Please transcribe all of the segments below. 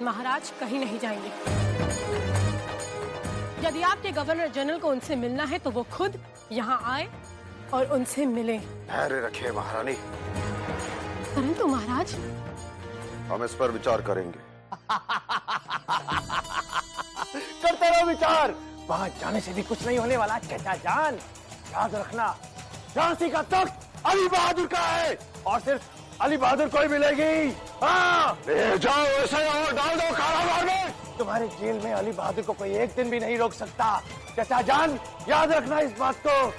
महाराज कहीं नहीं जाएंगे। यदि आपके गवर्नर जनरल को उनसे मिलना है तो वो खुद यहाँ आए और उनसे मिले। धैर्य रखिए महारानी। परंतु महाराज, हम इस पर विचार करेंगे। करते रहो विचार, वहां जाने से भी कुछ नहीं होने वाला चचा जान। याद रखना, झांसी का तख्त अली बहादुर का है और सिर्फ अली बहादुर को ही मिलेगी। हाँ, ले जाओ ऐसे और डाल दो कारागार में। तुम्हारे जेल में अली बहादुर को कोई एक दिन भी नहीं रोक सकता। चचा जान, याद रखना इस बात को।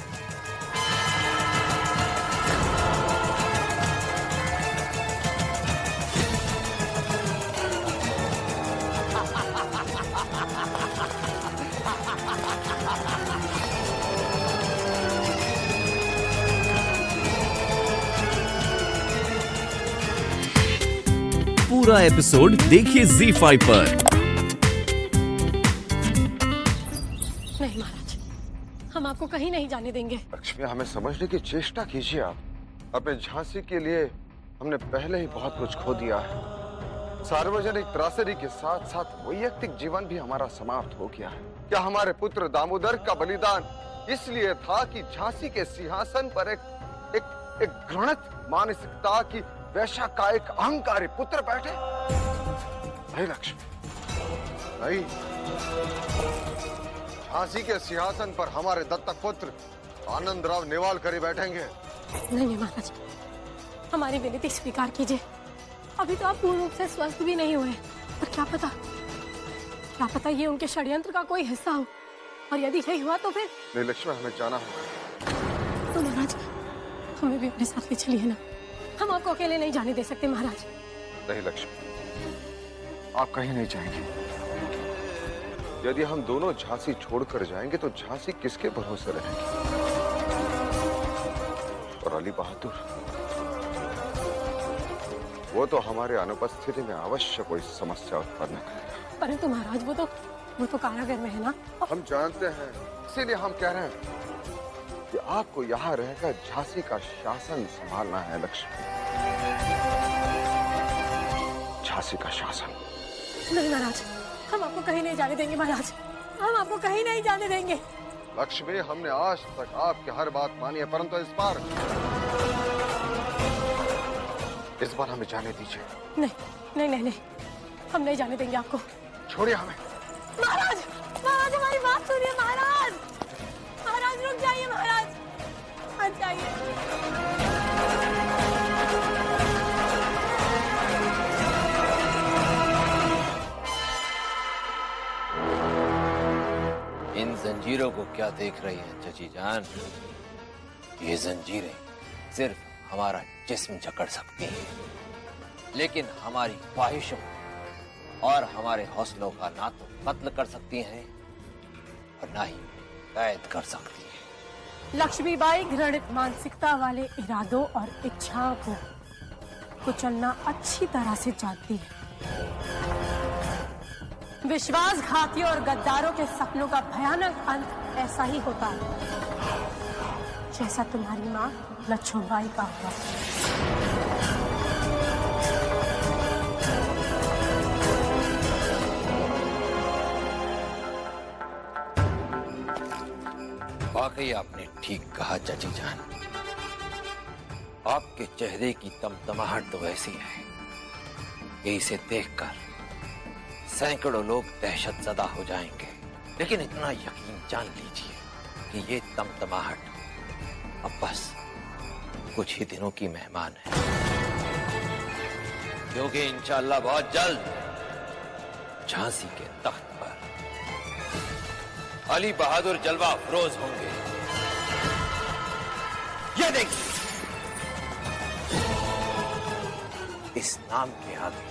पूरा एपिसोड देखिए ZEE5 पर। नहीं महाराज, हम आपको कहीं नहीं जाने देंगे। लक्ष्मी, हमें समझने की चेष्टा कीजिए। आप अपने झांसी के लिए हमने पहले ही बहुत कुछ खो दिया है। सार्वजनिक त्रासदी के साथ साथ वैयक्तिक जीवन भी हमारा समाप्त हो गया है। क्या हमारे पुत्र दामोदर का बलिदान इसलिए था कि झांसी के सिंहासन पर एक घृणित मानसिकता की वैश्या का एक अहंकारी पुत्र बैठे? नहीं लक्ष्मी, नहीं। झांसी के सिंहासन पर हमारे दत्तक पुत्र आनंदराव नेवालकर ही बैठेंगे। नहीं महाराज, हमारी विनती स्वीकार कीजिए। अभी तो आप पूर्ण रूप से स्वस्थ भी नहीं हुए, और क्या पता ये उनके षड्यंत्र का कोई हिस्सा हो, और यदि यही हुआ तो फिर। नहीं लक्ष्मी, हमें जाना होगा। तो महाराज, हमें भी अपने साथ ले चलिए ना। हम आपको अकेले नहीं जाने दे सकते महाराज। नहीं लक्ष्मी, आप कहीं नहीं जाएंगे। यदि हम दोनों झांसी छोड़कर जाएंगे तो झांसी किसके भरोसे रहेगी? और अली बहादुर, वो तो हमारे अनुपस्थिति में अवश्य कोई समस्या उत्पन्न करेगा। परंतु महाराज, वो तो कारागार में है ना। हम जानते हैं, इसीलिए हम कह रहे हैं कि आपको यहाँ रहकर झांसी का शासन संभालना है लक्ष्मी। झांसी का शासन। नहीं महाराज, हम आपको कहीं नहीं जाने देंगे महाराज। हम आपको कहीं नहीं जाने देंगे। लक्ष्मी, हमने आज तक आपकी हर बात मानी है, परंतु इस बार हमें जाने दीजिए। नहीं नहीं नहीं नहीं, हम नहीं जाने देंगे आपको। छोड़िए हमें। महाराज, हमारी बात सुनिए महाराज। महाराज रुक जाइए, महाराज मत जाइए। इन जंजीरों को क्या देख रही हैं चची जान? ये जंजीरें सिर्फ हमारा जिस्म जकड़ सकती हैं, लेकिन हमारी ख्वाहिशों और हमारे हौसलों का ना तो कत्ल कर सकती हैं और ना ही कैद कर सकती हैं। लक्ष्मीबाई घृणित मानसिकता वाले इरादों और इच्छाओं को कुचलना अच्छी तरह से जानती है। विश्वासघातियों और गद्दारों के सपनों का भयानक अंत ऐसा ही होता है जैसा तुम्हारी माँ लक्ष्मीबाई का हुआ। वाकई आपने ठीक कहा चाची जान। आपके चेहरे की तमतमाहट तो ऐसी है कि इसे देखकर सैकड़ों लोग दहशत ज़दा हो जाएंगे। लेकिन इतना यकीन जान लीजिए कि ये तमतमाहट अब बस कुछ ही दिनों की मेहमान है, क्योंकि इंशाअल्लाह बहुत जल्द झांसी के तख्त पर अली बहादुर जलवा अफरोज होंगे। ये देखिए, इस नाम के आगे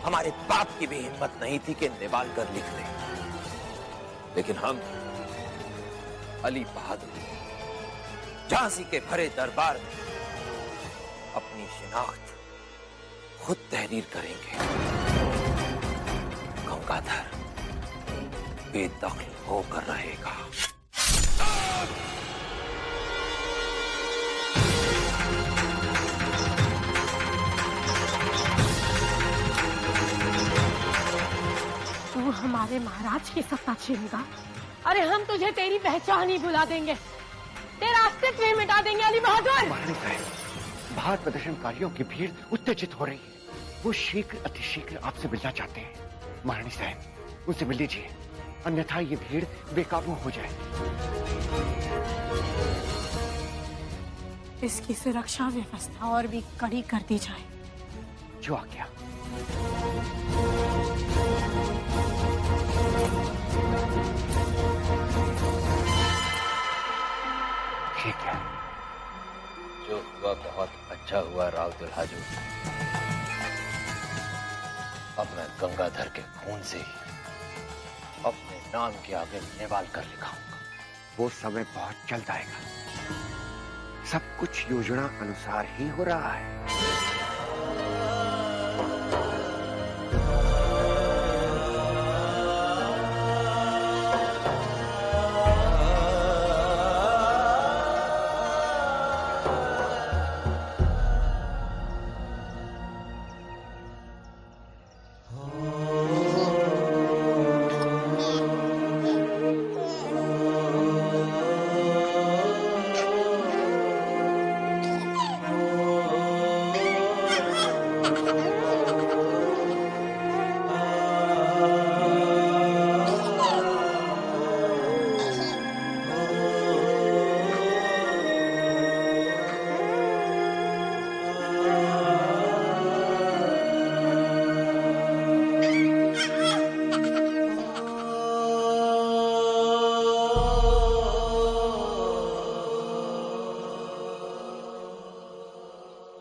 हमारे बाप की भी हिम्मत नहीं थी कि नेवालकर लिख दे, लेकिन हम अली बहादुर झांसी के भरे दरबार में अपनी शिनाख्त खुद तहरीर करेंगे। गंगाधर बेदखल होकर रहेगा। हमारे महाराज की सत्ता छीनेगा, अरे हम तुझे तेरी पहचान ही भुला देंगे, तेरा अस्तित्व ही मिटा देंगे अली बहादुर। महारानी साहब, बाहर प्रदर्शनकारियों की भीड़ उत्तेजित हो रही है। वो शीघ्र अतिशीघ्र आपसे मिलना चाहते हैं। महारानी साहब, उनसे मिल लीजिए, अन्यथा ये भीड़ बेकाबू हो जाए। इसकी सुरक्षा व्यवस्था और भी कड़ी कर दी जाए। जो आ गया। ठीक है। जो हुआ बहुत अच्छा हुआ राव दुल्हाजू। अब मैं गंगाधर के खून से ही अपने नाम के आगे नेवाल कर लिखाऊंगा। वो समय बहुत जल्द आएगा। सब कुछ योजना अनुसार ही हो रहा है।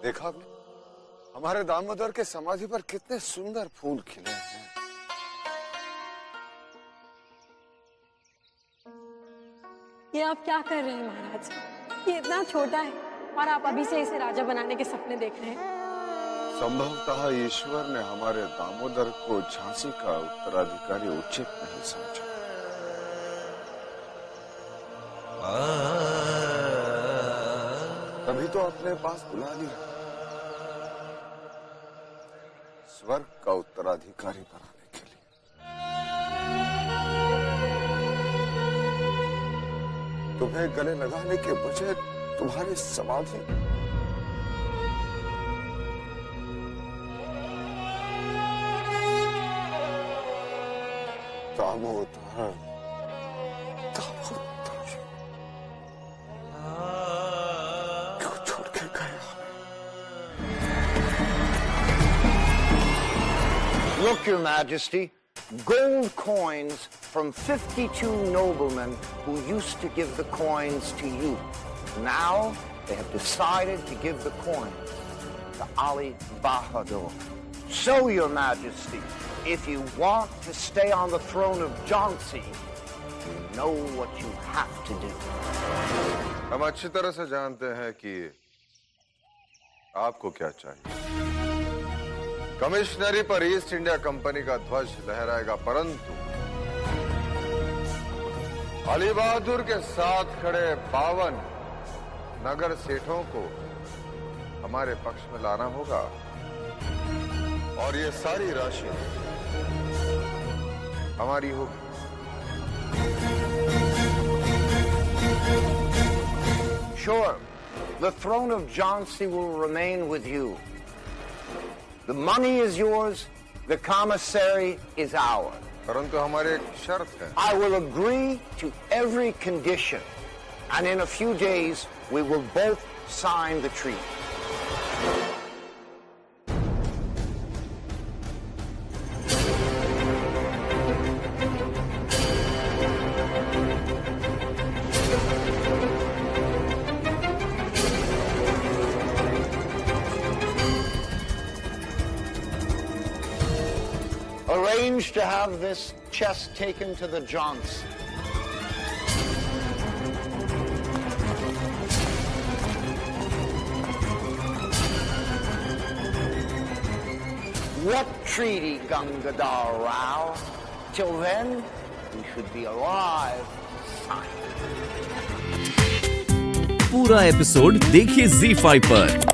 देखा आपने हमारे दामोदर के समाधि पर कितने सुंदर फूल खिले हैं। ये आप क्या कर रहे हैं महाराज? ये इतना छोटा है और आप अभी से इसे राजा बनाने के सपने देख रहे हैं। संभवतः ईश्वर ने हमारे दामोदर को झांसी का उत्तराधिकारी उचित नहीं समझा। तभी तो अपने पास बुला लिया, स्वर्ग का उत्तराधिकारी बनाने के लिए। तुम्हें गले लगाने के बजाय तुम्हारी समाधि दामोदर, दामोदर क्यों छोड़ के गया? Look, Your Majesty, gold coins from 52 noblemen who used to give the coins to you. Now they have decided to give the coins to Ali Bahadur. So, Your Majesty, if you want to stay on the throne of Jhansi, you know what you have to do. हम अच्छी तरह से जानते हैं कि आपको क्या चाहिए। कमिश्नरी पर ईस्ट इंडिया कंपनी का ध्वज लहराएगा, परंतु अली बहादुर के साथ खड़े 52 नगर सेठों को हमारे पक्ष में लाना होगा और ये सारी राशि हमारी होगी। Sure, the throne of Jhansi will remain with you. The money is yours, the commissary is ours. परंतु हमारे एक शर्त है। I will agree to every condition, and in a few days we will both sign the treaty. Arrange to have this chest taken to the Jhansi. What treaty, Gangadhar Rao? Till then, we should be alive to sign it. पूरा episode देखिए ZEE5 पर।